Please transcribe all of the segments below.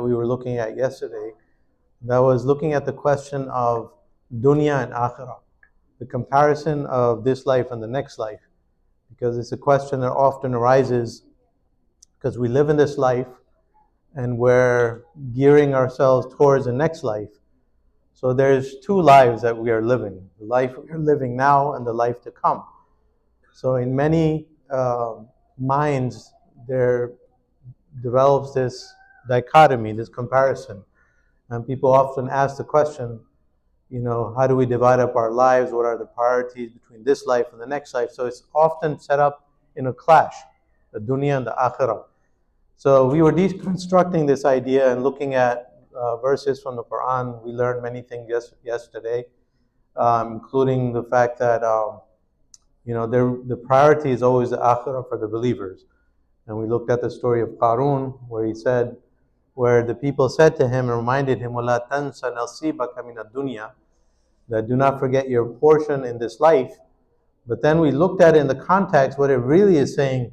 we were looking at yesterday that was looking at the question of dunya and akhirah, the comparison of this life and the next life, because it's a question that often arises because we live in this life and we're gearing ourselves towards the next life. So there's two lives that we are living, the life we're living now and the life to come. So in many minds, there develops this dichotomy, this comparison. And people often ask the question, how do we divide up our lives? What are the priorities between this life and the next life? So it's often set up in a clash, the dunya and the akhirah. So we were deconstructing this idea and looking at verses from the Quran. We learned many things yesterday, including the fact that the priority is always the akhirah for the believers. And we looked at the story of Qarun, where the people said to him and reminded him, وَلَا تَنْسَ نَصِيبَكَ مِنَ الدُّنْيَا, that do not forget your portion in this life. But then we looked at it in the context, what it really is saying,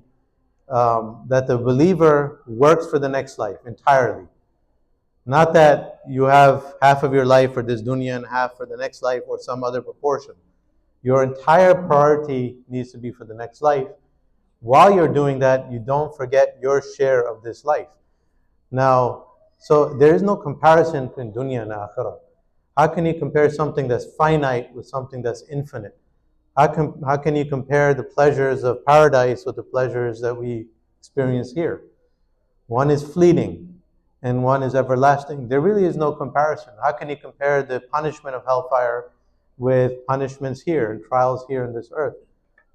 that the believer works for the next life entirely. Not that you have half of your life for this dunya and half for the next life or some other proportion. Your entire priority needs to be for the next life. While you're doing that, you don't forget your share of this life. Now, so there is no comparison between dunya and akhirah. How can you compare something that's finite with something that's infinite? How can you compare the pleasures of paradise with the pleasures that we experience here? One is fleeting and one is everlasting. There really is no comparison. How can you compare the punishment of hellfire with punishments here and trials here on this earth?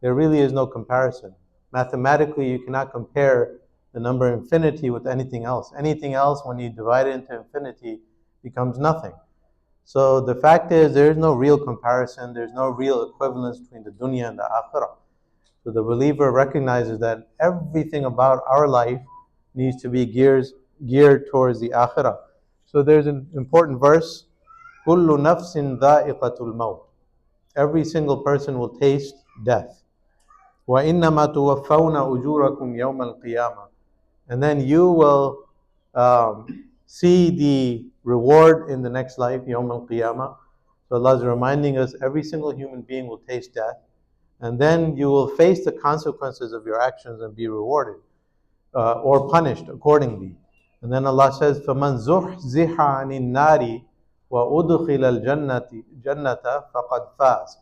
There really is no comparison. Mathematically, you cannot compare the number infinity with anything else. Anything else, when you divide it into infinity, becomes nothing. So the fact is, there is no real comparison, there's no real equivalence between the dunya and the akhirah. So the believer recognizes that everything about our life needs to be geared towards the akhirah. So there's an important verse, كُلُّ نَفْسٍ ذَائِقَةُ الْمَوْتِ. Every single person will taste death. وَإِنَّمَا تُوَفَّوْنَ أُجُورَكُمْ يَوْمَ الْقِيَامَةِ. And then you will see the reward in the next life, Yawm al-Qiyamah. So Allah is reminding us every single human being will taste death, and then you will face the consequences of your actions and be rewarded or punished accordingly. And then Allah says, فَمَنْ زُحْزِحَ عَنِ النَّارِ وَأُدْخِلَ الْجَنَّةَ فَقَدْ فَازَ.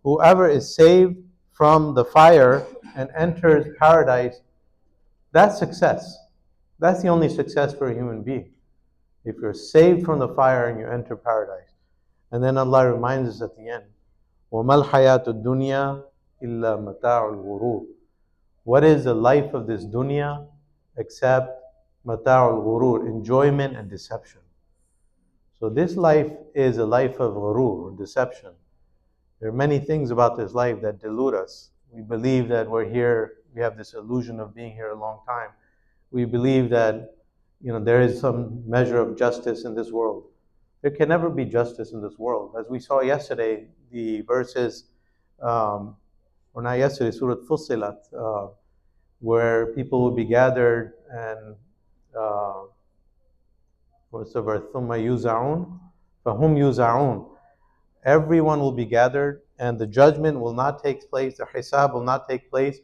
Whoever is saved from the fire and enters paradise, that's success. That's the only success for a human being. If you're saved from the fire and you enter paradise. And then Allah reminds us at the end, وَمَا الْحَيَاةُ الدُّنْيَا إِلَّا مَتَاعُ الْغُرُورِ. What is the life of this dunya except مَتَاعُ الْغُرُورِ, enjoyment and deception. So this life is a life of ghurur, or deception. There are many things about this life that delude us. We believe that we're here, we have this illusion of being here a long time. We believe that there is some measure of justice in this world. There can never be justice in this world. As we saw yesterday, the verses, or not yesterday, Surah Fussilat, where people will be gathered and, what's the verse? ثُمَّ يُوزَعُونَ فَهُمْ يُوزَعُونَ. Everyone will be gathered and the judgment will not take place, the hisab will not take place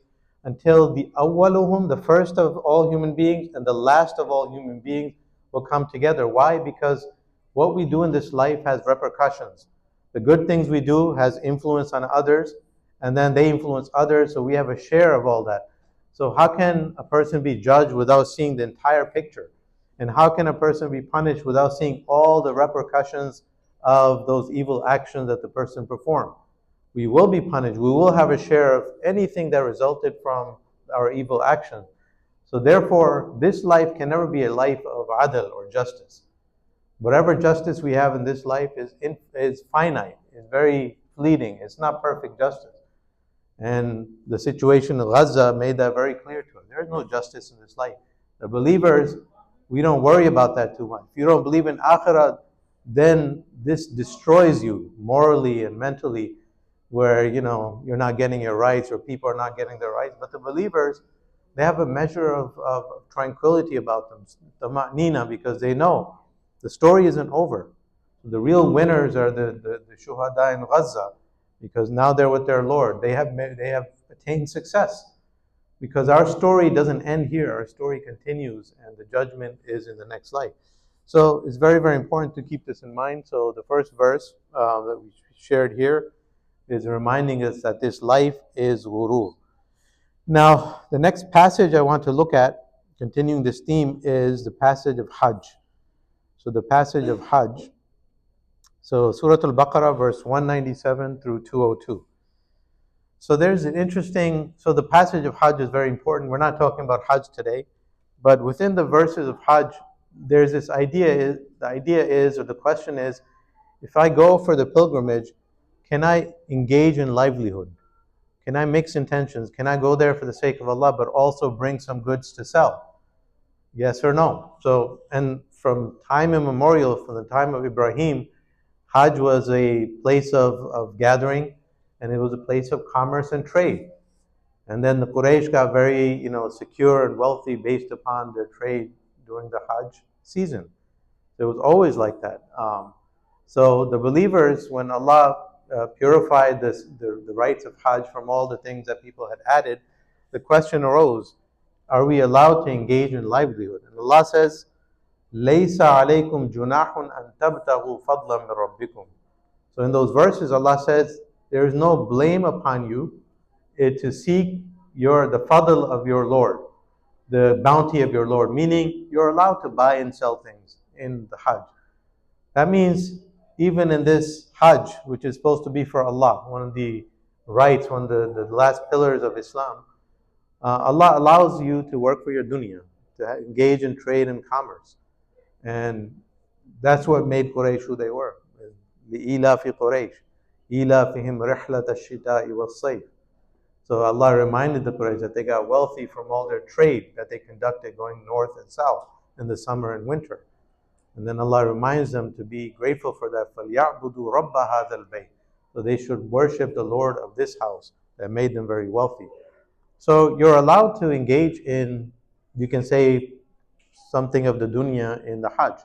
until the awwaluhum, the first of all human beings, and the last of all human beings will come together. Why? Because what we do in this life has repercussions. The good things we do has influence on others, and then they influence others, so we have a share of all that. So how can a person be judged without seeing the entire picture? And how can a person be punished without seeing all the repercussions of those evil actions that the person performed? We will be punished. We will have a share of anything that resulted from our evil actions. So therefore, this life can never be a life of adl or justice. Whatever justice we have in this life is finite, is very fleeting. It's not perfect justice. And the situation of Gaza made that very clear to us. There is no justice in this life. The believers, we don't worry about that too much. If you don't believe in akhirah, then this destroys you morally and mentally, where you're not getting your rights or people are not getting their rights. But the believers, they have a measure of tranquility about them, tama'nina, because they know the story isn't over. The real winners are the shuhada in Gaza, because now they're with their Lord. They have attained success. Because our story doesn't end here, our story continues, and the judgment is in the next life. So it's very, very important to keep this in mind. So the first verse that we shared here is reminding us that this life is ghurur. Now, the next passage I want to look at, continuing this theme, is the passage of Hajj. So the passage of Hajj. So Surah Al-Baqarah, verse 197 through 202. So there's an interesting, so the passage of Hajj is very important. We're not talking about Hajj today, but within the verses of Hajj, there's this idea, the idea is, or the question is, if I go for the pilgrimage, can I engage in livelihood? Can I mix intentions? Can I go there for the sake of Allah, but also bring some goods to sell? Yes or no? So, and from time immemorial, from the time of Ibrahim, Hajj was a place of gathering, and it was a place of commerce and trade. And then the Quraysh got very, secure and wealthy based upon their trade during the Hajj season. It was always like that. So the believers, when Allah purified the rites of Hajj from all the things that people had added, the question arose, are we allowed to engage in livelihood? And Allah says, لَيْسَ عَلَيْكُمْ جُنَاحٌ أَن تَبْتَغُوا فَضْلًا مِّن رَبِّكُمْ. So in those verses, Allah says, there is no blame upon you to seek the fadl of your Lord, the bounty of your Lord, meaning you're allowed to buy and sell things in the Hajj. That means even in this Hajj, which is supposed to be for Allah, one of the rights, one of the last pillars of Islam, Allah allows you to work for your dunya, to engage in trade and commerce. And that's what made Quraysh who they were. لِإِيلَافِ قُرَيْشٍ إِيلَافِهِمْ رِحْلَةَ الشِّتَاءِ وَالصَّيْفِ. So Allah reminded the Quraysh that they got wealthy from all their trade that they conducted going north and south in the summer and winter. And then Allah reminds them to be grateful for that. فَلْيَعْبُدُوا رَبَّ هَذَا الْبَيْتِ. So they should worship the Lord of this house that made them very wealthy. So you're allowed to engage in, you can say, something of the dunya in the Hajj.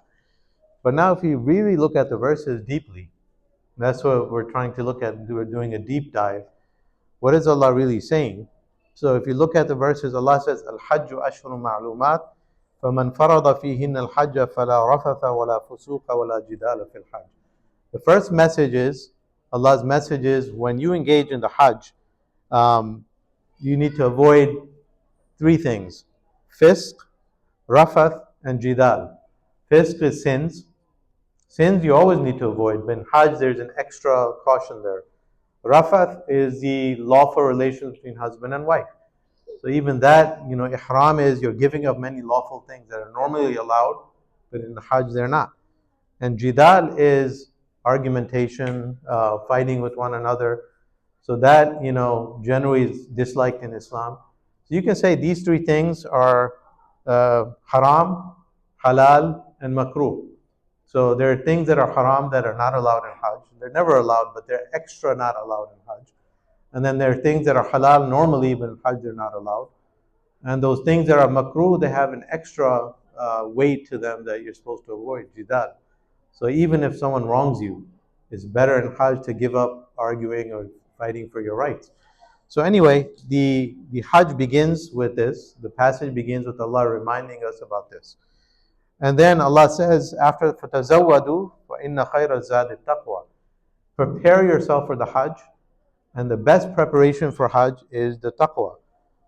But now if you really look at the verses deeply, that's what we're trying to look at. We're doing a deep dive. What is Allah really saying? So if you look at the verses, Allah says, Al-Hajju ashhurun ma'lumat, فَمَنْ فَرَضَ فِيهِنَّ الْحَجَّ فَلَا رَفَثَ وَلَا فُسُوقَ وَلَا جِدَالَ فِي الْحَجِّ. The first message is, Allah's message is, when you engage in the Hajj, you need to avoid three things: fisq, rafath, and jidal. Fisq is sins. Sins you always need to avoid, but in Hajj there's an extra caution there. Rafath is the lawful relations between husband and wife. So even that, ihram is you're giving up many lawful things that are normally allowed, but in the Hajj they're not. And jidal is argumentation, fighting with one another. So that, generally is disliked in Islam. So you can say these three things are haram, halal, and makruh. So there are things that are haram that are not allowed in Hajj. They're never allowed, but they're extra not allowed in Hajj. And then there are things that are halal normally, but in Hajj they're not allowed. And those things that are makruh, they have an extra weight to them that you're supposed to avoid, jidal. So even if someone wrongs you, it's better in Hajj to give up arguing or fighting for your rights. So anyway, the Hajj begins with this. The passage begins with Allah reminding us about this. And then Allah says, after فَتَزَوَّدُوا فَإِنَّ خَيْرَ الزَّادِ التَّقْوَى. Prepare yourself for the Hajj, and the best preparation for Hajj is the taqwa.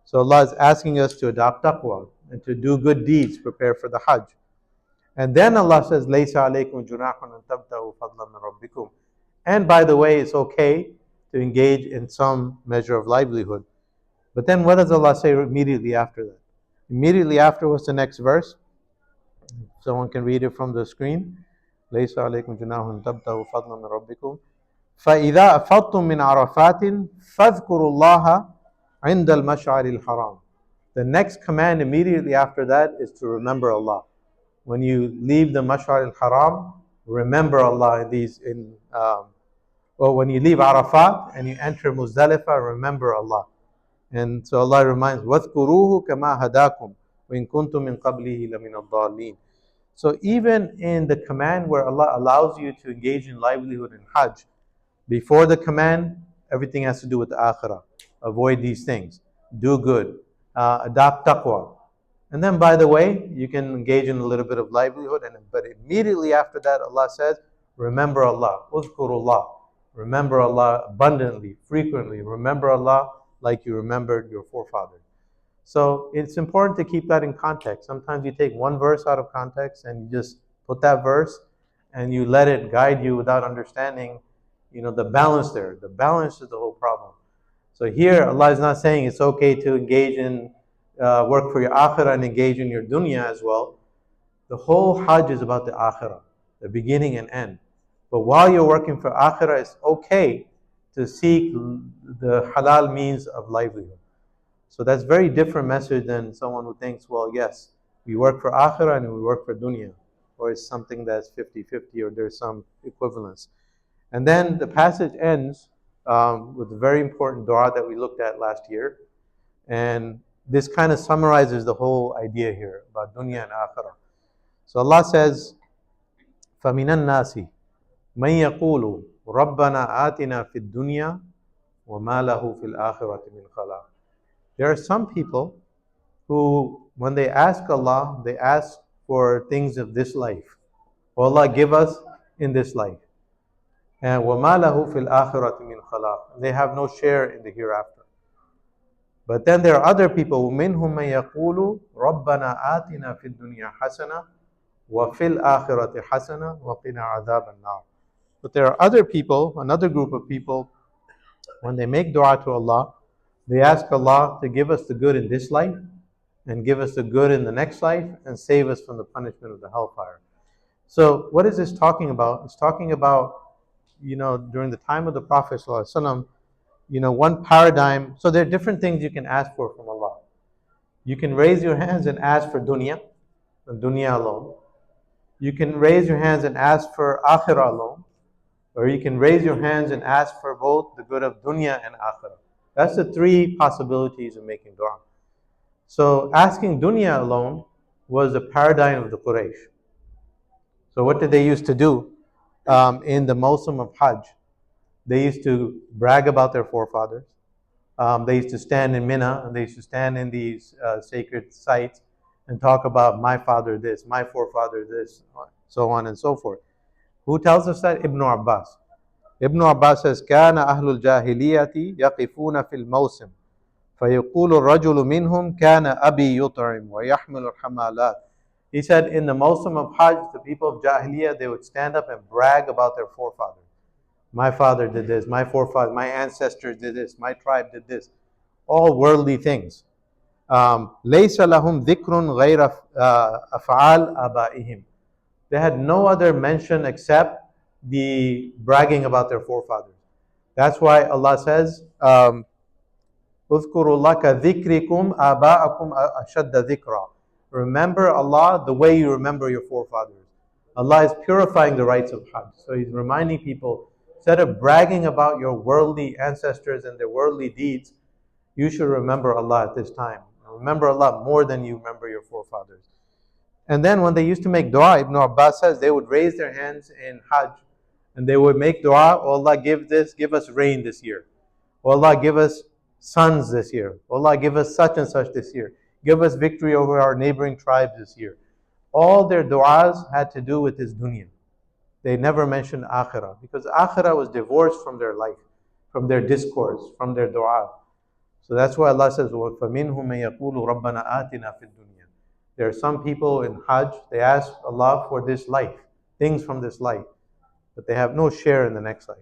So Allah is asking us to adopt taqwa and to do good deeds, prepare for the Hajj. And then Allah says, لَيْسَ عَلَيْكُمْ جُنَاحٌ أَن تَبْتَغُوا فَضْلًا مِّن رَبِّكُمْ. And by the way, it's okay to engage in some measure of livelihood. But then what does Allah say immediately after that? Immediately after, what's the next verse? Someone can read it from the screen. لَيْسَ عَلَيْكُمْ جُنَاحٌ أَن تَبْتَغُوا فَضْلًا مِّن رَبِّكُمْ فَإِذَا أَفَضْتُم مِّنْ عَرَفَاتٍ فَاذْكُرُوا اللَّهَ عِندَ الْمَشْعَرِ الْحَرَامِ. The next command immediately after that is to remember Allah. When you leave the Mash'ar al-Haram, remember Allah or when you leave Arafat and you enter Muzdalifah, remember Allah. And so Allah reminds, وَاذْكُرُوهُ كَمَا هَدَاكُمْ وَإِن كُنْتُم مِّن قَبْلِهِ لَمِنَ الضَّالِّينَ. So even in the command where Allah allows you to engage in livelihood in Hajj, before the command, everything has to do with the akhirah. Avoid these things. Do good. Adopt taqwa. And then, by the way, you can engage in a little bit of livelihood. But immediately after that, Allah says, remember Allah. Uzkurullah. Remember Allah abundantly, frequently. Remember Allah like you remembered your forefathers. So it's important to keep that in context. Sometimes you take one verse out of context and you just put that verse and you let it guide you without understanding, the balance there. The balance is the whole problem. So here, Allah is not saying it's okay to engage in work for your akhirah and engage in your dunya as well. The whole Hajj is about the akhirah, the beginning and end. But while you're working for akhirah, it's okay to seek the halal means of livelihood. So that's very different message than someone who thinks, well, yes, we work for akhirah and we work for dunya, or it's something that's 50-50 or there's some equivalence. And then the passage ends with a very important dua that we looked at last year. And this kind of summarizes the whole idea here about dunya and akhirah. So Allah says, فَمِنَ النَّاسِ مَن يَقُولُ رَبَّنَا آتِنَا فِي الدُّنْيَا وَمَا لَهُ فِي الْآخِرَةِ مِنْ خَلَاقٍ. There are some people who, when they ask Allah, they ask for things of this life. Oh Allah, give us in this life. And وَمَا لَهُ فِي الْآخِرَةِ مِنْ خَلَاقٍ. They have no share in the hereafter. But then there are other people, مِنْهُم مَن يَقُولُ رَبَّنَا آتِنَا فِي الدُّنْيَا حَسَنَةً وَفِي الْآخِرَةِ حَسَنَةً وَقِنَا عَذَابَ النَّارِ. But there are other people, another group of people, when they make dua to Allah, they ask Allah to give us the good in this life and give us the good in the next life and save us from the punishment of the hellfire. So what is this talking about? It's talking about, during the time of the Prophet ﷺ, one paradigm. So there are different things you can ask for from Allah. You can raise your hands and ask for dunya, and dunya alone. You can raise your hands and ask for akhirah alone. Or you can raise your hands and ask for both the good of dunya and akhirah. That's the three possibilities of making dua. So asking dunya alone was the paradigm of the Quraysh. So what did they used to do in the Mawsum of Hajj? They used to brag about their forefathers. They used to stand in Mina and they used to stand in these sacred sites and talk about my father this, my forefather this, so on and so forth. Who tells us that? Ibn Abbas. Ibn Abbas says, كان أهل الجاهلية يقفون في الموسم فيقول الرجل منهم كان أبي يطعم ويحمل الحمالات. He said, in the Mawsum of Hajj, the people of Jahiliyyah, they would stand up and brag about their forefathers. My father did this, my forefather, my ancestors did this, my tribe did this. All worldly things. ليس لهم ذكر غير أفعال آبائهم. They had no other mention except the bragging about their forefathers. That's why Allah says, اذكروا الله كذكركم آباءكم أشد ذكرا. Remember Allah the way you remember your forefathers. Allah is purifying the rites of Hajj. So He's reminding people, instead of bragging about your worldly ancestors and their worldly deeds, you should remember Allah at this time. Remember Allah more than you remember your forefathers. And then when they used to make dua, Ibn Abbas says they would raise their hands in Hajj and they would make dua, oh Allah, give us rain this year. Oh Allah, give us sons this year. Oh Allah, give us such and such this year. Give us victory over our neighboring tribes this year. All their du'as had to do with this dunya. They never mentioned akhirah because akhirah was divorced from their life, from their discourse, from their dua. So that's why Allah says, وَفَمِنْهُمْ مَن يَقُولُ رَبَّنَا آتِنَا فِي الدُّنْيَا. There are some people in Hajj, they ask Allah for this life, things from this life, but they have no share in the next life.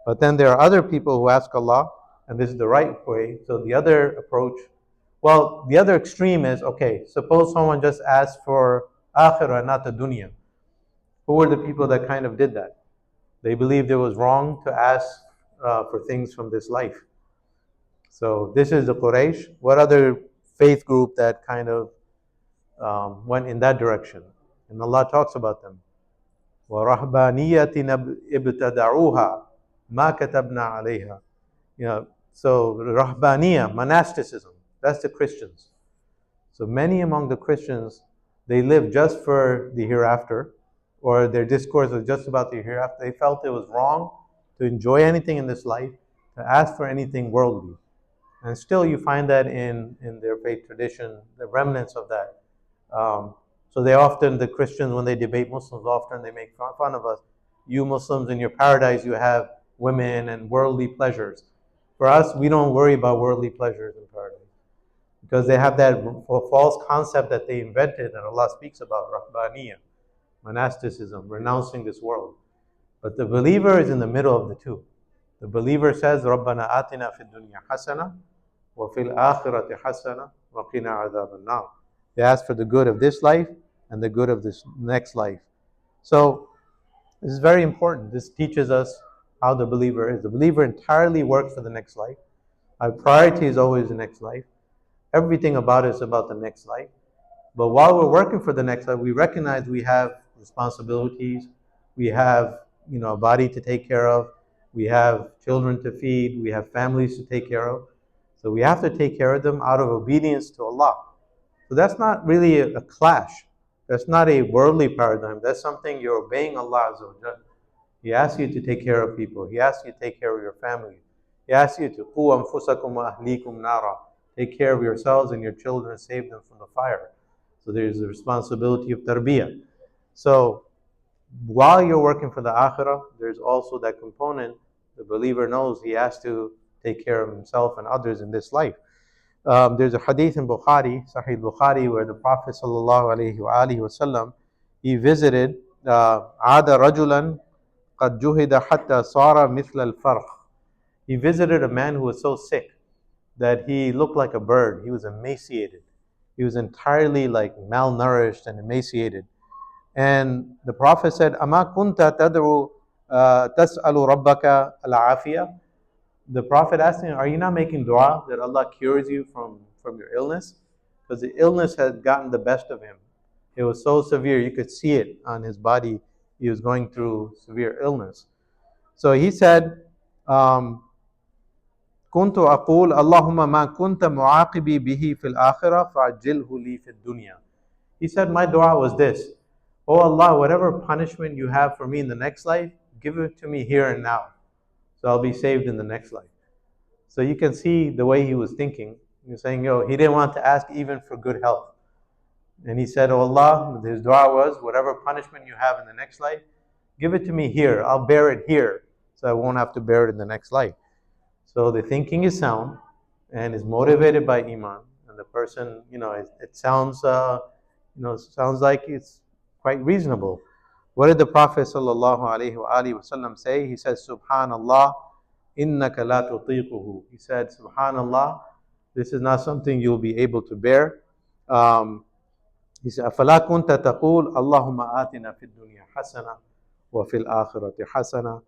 But then there are other people who ask Allah, and this is the right way. So the other approach, well, the other extreme is, okay, suppose someone just asked for akhirah, not the dunya. Who were the people that kind of did that? They believed it was wrong to ask for things from this life. So this is the Quraysh. What other faith group that kind of went in that direction? And Allah talks about them. وَرَهْبَانِيَّةٍ ابْتَدَعُوهَا مَا كَتَبْنَا عَلَيْهَا. So Rahbaniya, monasticism, that's the Christians. So many among the Christians, they live just for the hereafter, or their discourse was just about the hereafter. They felt it was wrong to enjoy anything in this life, to ask for anything worldly. And still you find that in their faith tradition, the remnants of that. So they often, the Christians, when they debate Muslims, often they make fun of us. You Muslims, in your paradise, you have women and worldly pleasures. For us, we don't worry about worldly pleasures in paradise because they have that false concept that they invented that Allah speaks about, Rahbaniyah, monasticism, renouncing this world. But the believer is in the middle of the two. The believer says, رَبَّنَا آتِنَا فِي الدُّنْيَا حَسَنَةً وَفِي الْآخِرَةِ حَسَنَةً وَقِنَا عَذَابَ النَّارِ. They ask for the good of this life and the good of this next life. So this is very important. This teaches us how the believer is. The believer entirely works for the next life. Our priority is always the next life. Everything about it is about the next life. But while we're working for the next life, we recognize we have responsibilities. We have, a body to take care of. We have children to feed. We have families to take care of. So we have to take care of them out of obedience to Allah. So that's not really a clash. That's not a worldly paradigm. That's something you're obeying Allah Azza wa Jalla. He asks you to take care of people. He asks you to take care of your family. He asks you to قُوا أَنفُسَكُمْ وَأَهْلِيكُمْ نَارًا. Take care of yourselves and your children and save them from the fire. So there's the responsibility of tarbiyah. So while you're working for the akhirah, there's also that component. The believer knows he has to take care of himself and others in this life. There's a hadith in Bukhari, Sahih Bukhari, where the Prophet ﷺ, he visited عَادَ رَجُلًا قَدْ جُهِدَ حَتَّى صَارَ مِثْلَ الْفَرْخِ. He visited a man who was so sick that he looked like a bird. He was emaciated. He was entirely like malnourished and emaciated. And the Prophet said, أَمَا كُنْتَ تَدْعُو تَسْأَلُ رَبَّكَ الْعَافِيَةَ. The Prophet asked him, are you not making dua that Allah cures you from your illness? Because the illness had gotten the best of him. It was so severe, you could see it on his body. He was going through severe illness. So he said, كنت أقول اللهم ما كنت معاقبي به في الآخرة فعجله لي في الدنيا. He said, my dua was this: Oh Allah, whatever punishment you have for me in the next life, give it to me here and now, so I'll be saved in the next life. So you can see the way he was thinking. He was saying, he didn't want to ask even for good health. And he said, oh Allah, his dua was, whatever punishment you have in the next life, give it to me here. I'll bear it here, so I won't have to bear it in the next life. So the thinking is sound and is motivated by Iman. And the person, it sounds, sounds like it's quite reasonable. What did the Prophet ﷺ say? He said, Subhanallah, innaka la tutiquhu. He said, Subhanallah, this is not something you'll be able to bear. He said, أَفَلَا كُنْتَ تَقُولُ اللَّهُمَّ آتِنَا فِي الدُّنْيَا حَسَنَةً وَفِي الْآخِرَةِ حَسَنَةً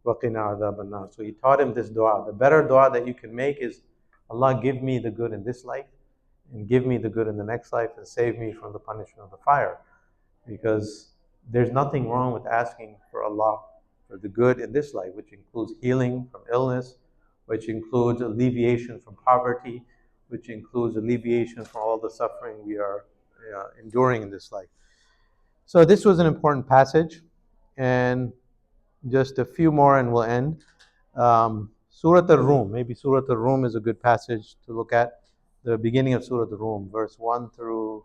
وَقِنَا عَذَابَ النَّارِ. So he taught him this dua. The better dua that you can make is, Allah, give me the good in this life and give me the good in the next life and save me from the punishment of the fire. Because there's nothing wrong with asking for Allah for the good in this life, which includes healing from illness, which includes alleviation from poverty, which includes alleviation from all the suffering we are enduring in this life. So this was an important passage, and just a few more and we'll end. Surah Al-Rum, maybe Surah Al-Rum is a good passage to look at. The beginning of Surah Al-Rum, verse 1 through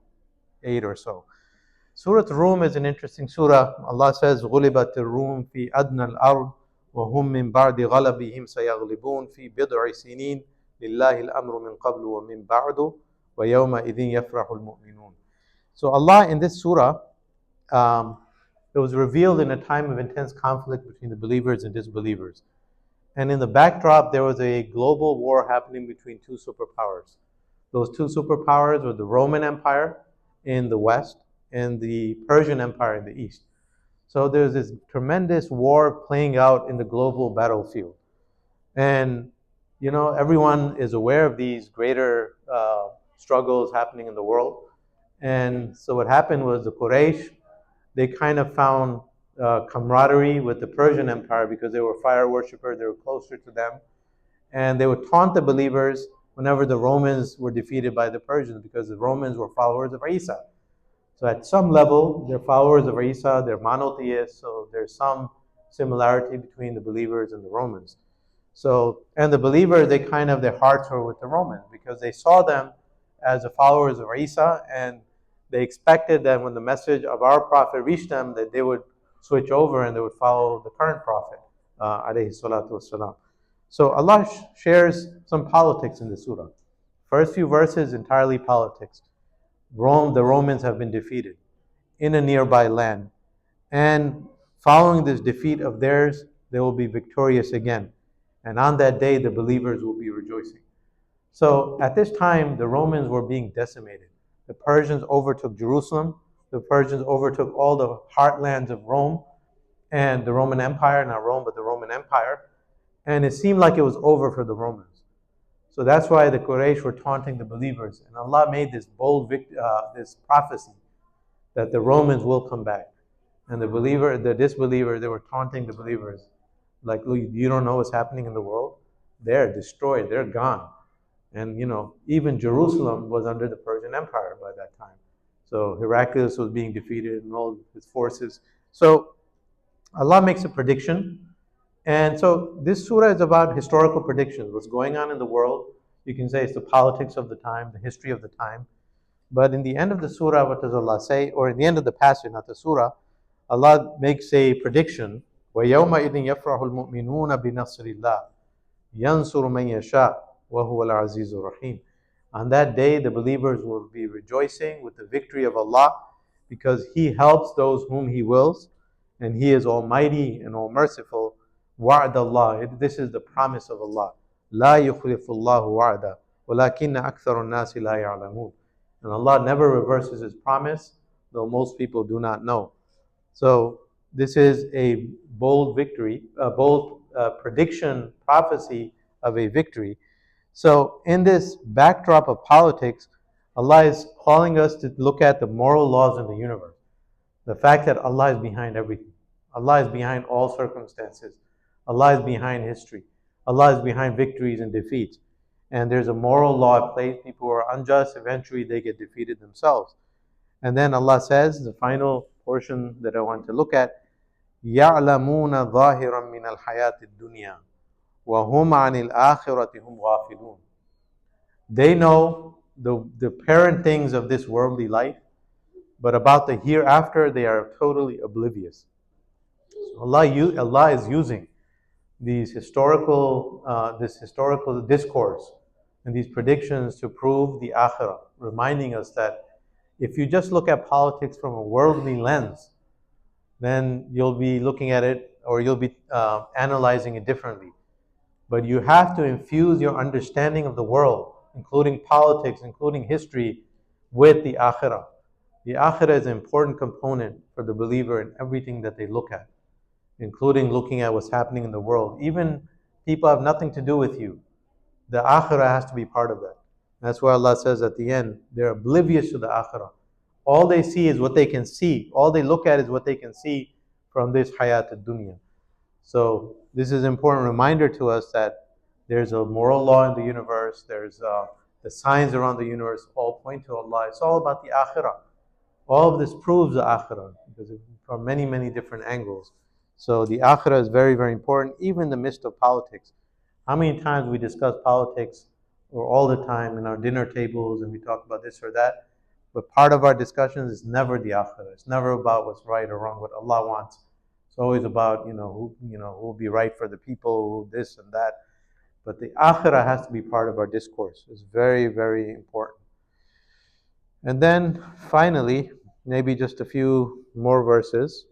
8 or so. Surah Al-Rum is an interesting surah. Allah says, غُلِبَتِ الرُّومُ فِي أَدْنَى الْأَرْضِ وَهُمْ مِنْ بَعْدِ غَلَبِهِمْ سَيَغْلِبُونَ فِي بِضْعِ سِنِينَ لِلَّهِ الْأَمْرُ مِنْ قَبْلُ وَمِنْ بَعْدُ وَيَوْمَئِذٍ يَفْرَحُ الْمُؤْمِنُونَ. So Allah in this surah, it was revealed in a time of intense conflict between the believers and disbelievers. And in the backdrop, there was a global war happening between two superpowers. Those two superpowers were the Roman Empire in the west and the Persian Empire in the east. So there's this tremendous war playing out in the global battlefield. And, everyone is aware of these greater struggles happening in the world. And so what happened was the Quraysh, they kind of found camaraderie with the Persian Empire because they were fire worshippers, they were closer to them. And they would taunt the believers whenever the Romans were defeated by the Persians, because the Romans were followers of Isa. So at some level, they're followers of Isa, they're monotheists, so there's some similarity between the believers and the Romans. So, and the believers, they kind of, their hearts were with the Romans because they saw them as the followers of Isa, and they expected that when the message of our prophet reached them, that they would switch over and they would follow the current prophet, alayhi salatu wasalam. So Allah shares some politics in the surah. First few verses, entirely politics. Rome, the Romans have been defeated in a nearby land. And following this defeat of theirs, they will be victorious again. And on that day, the believers will be rejoicing. So at this time, the Romans were being decimated. The Persians overtook Jerusalem. The Persians overtook all the heartlands of Rome and the Roman Empire, not Rome, but the Roman Empire. And it seemed like it was over for the Romans. So that's why the Quraysh were taunting the believers. And Allah made this bold this prophecy that the Romans will come back. And the disbeliever, they were taunting the believers. Like, look, you don't know what's happening in the world? They're destroyed, they're gone. And even Jerusalem was under the Persian Empire by that time. So Heraclius was being defeated and all his forces. So Allah makes a prediction. And so this surah is about historical predictions, what's going on in the world. You can say it's the politics of the time, the history of the time. But in the end of the surah, what does Allah say? Or in the end of the passage, not the surah, Allah makes a prediction. وَيَوْمَئِذٍ يَفْرَحُ الْمُؤْمِنُونَ بِنَصْرِ اللَّهِ يَنْصُرُ مَنْ يَشَاءُ وَهُوَ الْعَزِيزُ الرَّحِيمُ. On that day, the believers will be rejoicing with the victory of Allah, because He helps those whom He wills, and He is Almighty and All Merciful. وَعْدَ اللَّهِ. This is the promise of Allah. لَا يُخْلِفُ اللَّهُ وَعْدَهُ وَلَكِنَّ أَكْثَرَ النَّاسِ لَا يَعْلَمُونَ. And Allah never reverses His promise, though most people do not know. So this is a bold victory, a bold prediction, prophecy of a victory. So in this backdrop of politics, Allah is calling us to look at the moral laws in the universe. The fact that Allah is behind everything. Allah is behind all circumstances. Allah is behind history. Allah is behind victories and defeats. And there's a moral law at play. People who are unjust, eventually they get defeated themselves. And then Allah says, the final portion that I want to look at, يَعْلَمُونَ ظَاهِرًا مِنَ الْحَيَاةِ الدُّنْيَا وَهُمْ عَنِ الْآخِرَةِ هُمْ غَافِلُونَ. They know the apparent things of this worldly life, but about the hereafter, they are totally oblivious. So Allah is using this historical discourse and these predictions to prove the akhirah, reminding us that if you just look at politics from a worldly lens, then you'll be looking at it, or you'll be analyzing it differently. But you have to infuse your understanding of the world, including politics, including history, with the akhirah. The akhirah is an important component for the believer in everything that they look at, including looking at what's happening in the world. Even people have nothing to do with you. The akhirah has to be part of that. That's why Allah says at the end, they're oblivious to the akhirah. All they see is what they can see. All they look at is what they can see from this hayat ad-dunya. So this is an important reminder to us that there's a moral law in the universe. There's the signs around the universe all point to Allah. It's all about the akhirah. All of this proves the akhirah, because from many, many different angles. So the akhirah is very, very important, even in the midst of politics. How many times we discuss politics, or all the time in our dinner tables, and we talk about this or that, but part of our discussions is never the akhirah. It's never about what's right or wrong, what Allah wants. It's always about who will be right for the people, who this and that. But the akhirah has to be part of our discourse. It's very, very important. And then finally, maybe just a few more verses.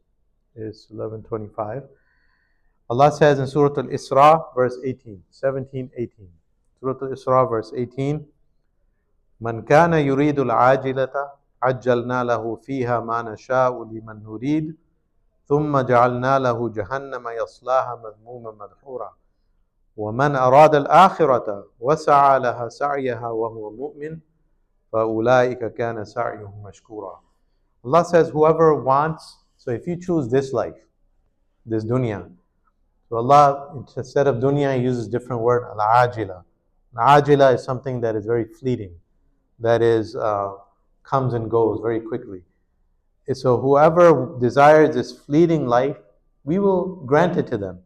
It's 11:25. Allah says in Surah Al-Isra, verse 18, 17, 18. Surah Al-Isra, verse 18. من كان يريد العاجلة عجلنا له فيها ما نشاء لمن نريد ثم جعلنا له جهنم يصلاها مذموما مدحورا ومن أراد الآخرة وسعى لها سعيها وهو مؤمن فأولئك كان سعيهم مشكورا. Allah says, whoever wants, so if you choose this life, this dunya, So Allah, instead of dunya, He uses different word, al-ajila. Al-ajila is something that is very fleeting, that is comes and goes very quickly. So whoever desires this fleeting life, we will grant it to them.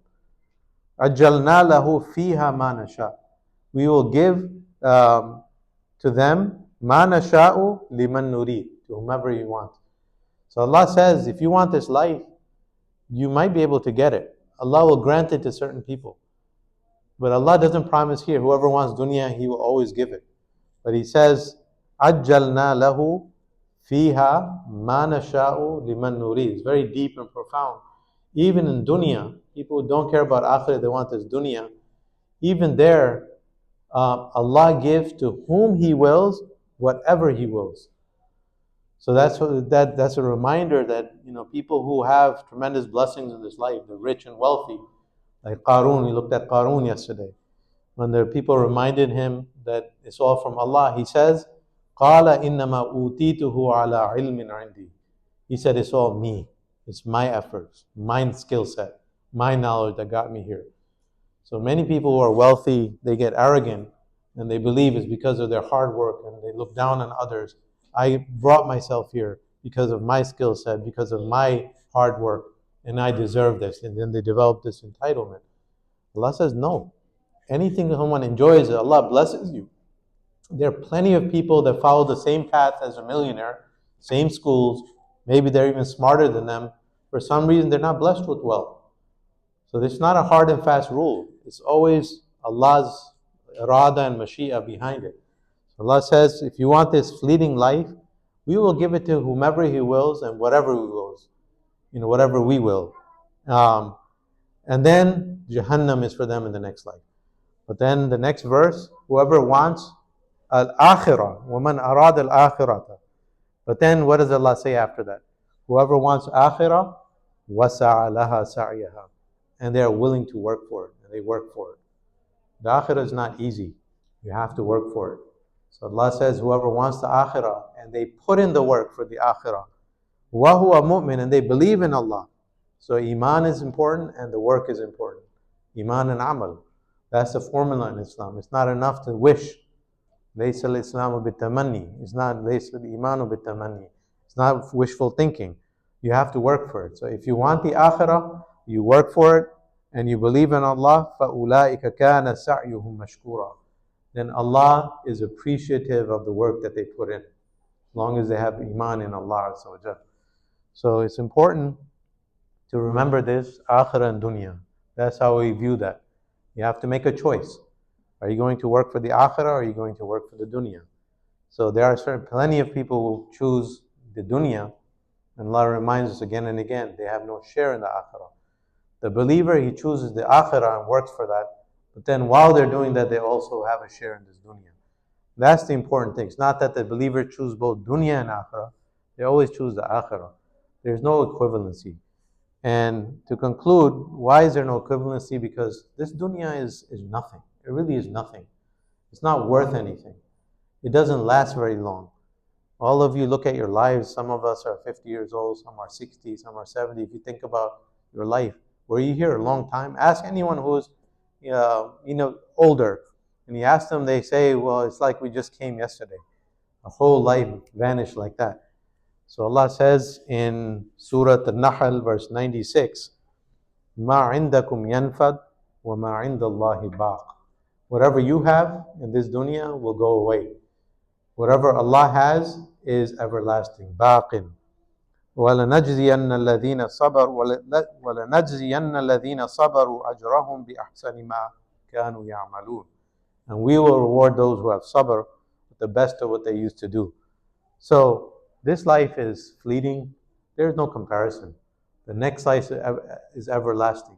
أَجَّلْنَا لَهُ فِيهَا مَا نَشَاءُ. We will give to them مَا نَشَاءُ لِمَن نُرِيدُ, to whomever you want. So Allah says, if you want this life, you might be able to get it. Allah will grant it to certain people. But Allah doesn't promise here, whoever wants dunya, He will always give it. But He says, أَجَّلْنَا لَهُ فِيهَا مَا نَشَاءُ لِمَن نُرِيدُ. It's very deep and profound. Even in dunya, people who don't care about akhirah, they want this dunya. Even there, Allah gives to whom He wills, whatever He wills. So that's a reminder that people who have tremendous blessings in this life, the rich and wealthy, like Qarun. We looked at Qarun yesterday. When the people reminded him that it's all from Allah, he says, قَالَ إِنَّمَا أُوتِيتُهُ عَلَىٰ عِلْمٍ عِنْدِي. He said, it's all me. It's my efforts, my skill set, my knowledge that got me here. So many people who are wealthy, they get arrogant and they believe it's because of their hard work and they look down on others. I brought myself here because of my skill set, because of my hard work, and I deserve this. And then they develop this entitlement. Allah says, no. Anything someone enjoys, Allah blesses you. There are plenty of people that follow the same path as a millionaire, same schools, maybe they're even smarter than them. For some reason, they're not blessed with wealth. So it's not a hard and fast rule. It's always Allah's irada and mashi'ah behind it. Allah says, if you want this fleeting life, we will give it to whomever He wills and whatever He wills. Whatever we will. And then Jahannam is for them in the next life. But then the next verse, whoever wants al-akhirah, وَمَنْ أَرَادَ الْآخِرَةَ. But then what does Allah say after that? Whoever wants akhirah, وَسَعَ لَهَا سَعْيَهَا. And they are willing to work for it, and they work for it. The akhirah is not easy. You have to work for it. So Allah says, whoever wants the akhirah, and they put in the work for the akhirah, وَهُوَ مُؤْمِنٌ, and they believe in Allah. So iman is important, and the work is important. Iman and amal. That's the formula in Islam. It's not enough to wish. لَيْسَ الْإِسْلَامُ بِالتَّمَنِّي. It's not لَيْسَ الْإِيمَانُ بِالتَّمَنِّي. It's not wishful thinking. You have to work for it. So if you want the akhirah, you work for it, and you believe in Allah, فَأُولَٰئِكَ كَانَ سَعْيُهُمْ مَشْكُورًا. Then Allah is appreciative of the work that they put in, as long as they have iman in Allah Azza wa Jal. So it's important to remember this, akhirah and dunya. That's how we view that. You have to make a choice. Are you going to work for the akhirah or are you going to work for the dunya? So there are plenty of people who choose the dunya, and Allah reminds us again and again, they have no share in the akhirah. The believer, he chooses the akhirah and works for that, but then while they're doing that, they also have a share in this dunya. That's the important thing. It's not that the believer chooses both dunya and akhirah. They always choose the akhirah. There's no equivalency. And to conclude, why is there no equivalency? Because this dunya is nothing. It really is nothing. It's not worth anything. It doesn't last very long. All of you look at your lives. Some of us are 50 years old, some are 60, some are 70. If you think about your life, were you here a long time? Ask anyone who's older. And you ask them, they say, well, it's like we just came yesterday. A whole life vanished like that. So Allah says in Surah An-Nahl, verse 96, مَا عِنْدَكُمْ يَنْفَدْ وَمَا عِنْدَ اللَّهِ بَاقٍ. Whatever you have in this dunya will go away. Whatever Allah has is everlasting. باقٍ. وَلَنَجْزِيَنَّ الَّذِينَ صَبَرُوا أَجْرَهُمْ بِأَحْسَنِ مَا كَانُوا يَعْمَلُونَ. And we will reward those who have sabr with the best of what they used to do. So this life is fleeting. There's no comparison. The next life is everlasting.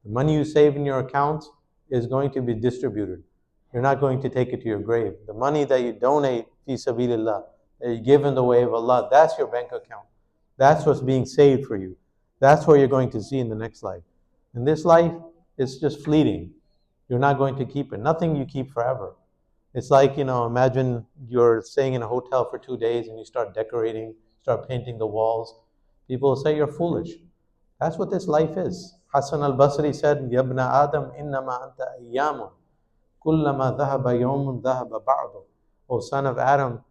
The money you save in your account is going to be distributed. You're not going to take it to your grave. The money that you donate, fi sabilillah, that you give in the way of Allah, that's your bank account. That's what's being saved for you. That's what you're going to see in the next life. In this life, it's just fleeting. You're not going to keep it. Nothing you keep forever. It's like, imagine you're staying in a hotel for 2 days and you start decorating, start painting the walls. People will say you're foolish. That's what this life is. Hassan al-Basri said, Yabna Adam innama anta ayyamun. Kullama dhahaba yawmun dhahaba ba'du. O son of Adam,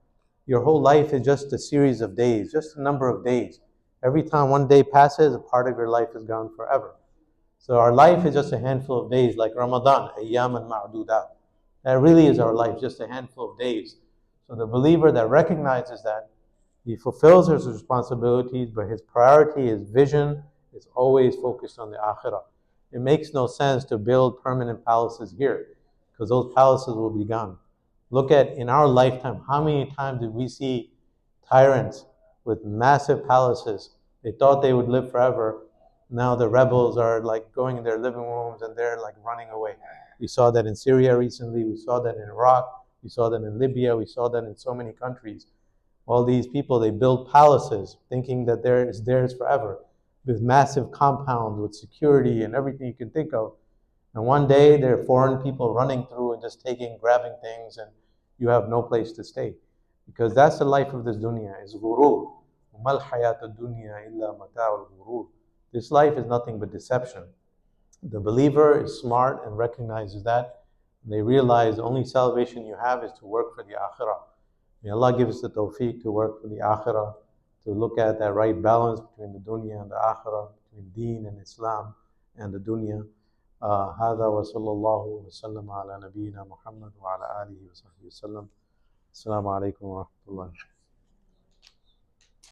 your whole life is just a series of days, just a number of days. Every time one day passes, a part of your life is gone forever. So our life is just a handful of days, like Ramadan, ayyaman ma'dudat. That really is our life, just a handful of days. So the believer that recognizes that, he fulfills his responsibilities, but his priority, his vision is always focused on the akhirah. It makes no sense to build permanent palaces here, because those palaces will be gone. Look at in our lifetime, how many times did we see tyrants with massive palaces? They thought they would live forever. Now the rebels are like going in their living rooms and they're like running away. We saw that in Syria recently, we saw that in Iraq, we saw that in Libya, we saw that in so many countries. All these people, they build palaces thinking that there is theirs forever, with massive compounds, with security and everything you can think of. And one day there are foreign people running through and just taking, grabbing things, and you have no place to stay. Because that's the life of this dunya, is ghurur. وَمَا الْحَيَاةُ الدُّنْيَا إِلَّا مَتَاعُ الْغُرُورِ. This life is nothing but deception. The believer is smart and recognizes that. They realize the only salvation you have is to work for the akhirah. May Allah give us the tawfiq to work for the akhirah, to look at that right balance between the dunya and the akhirah, between deen and Islam and the dunya. هذا وصلى الله وسلم على نبينا محمد وعلى آله وصحبه وسلم. السلام عليكم ورحمة الله.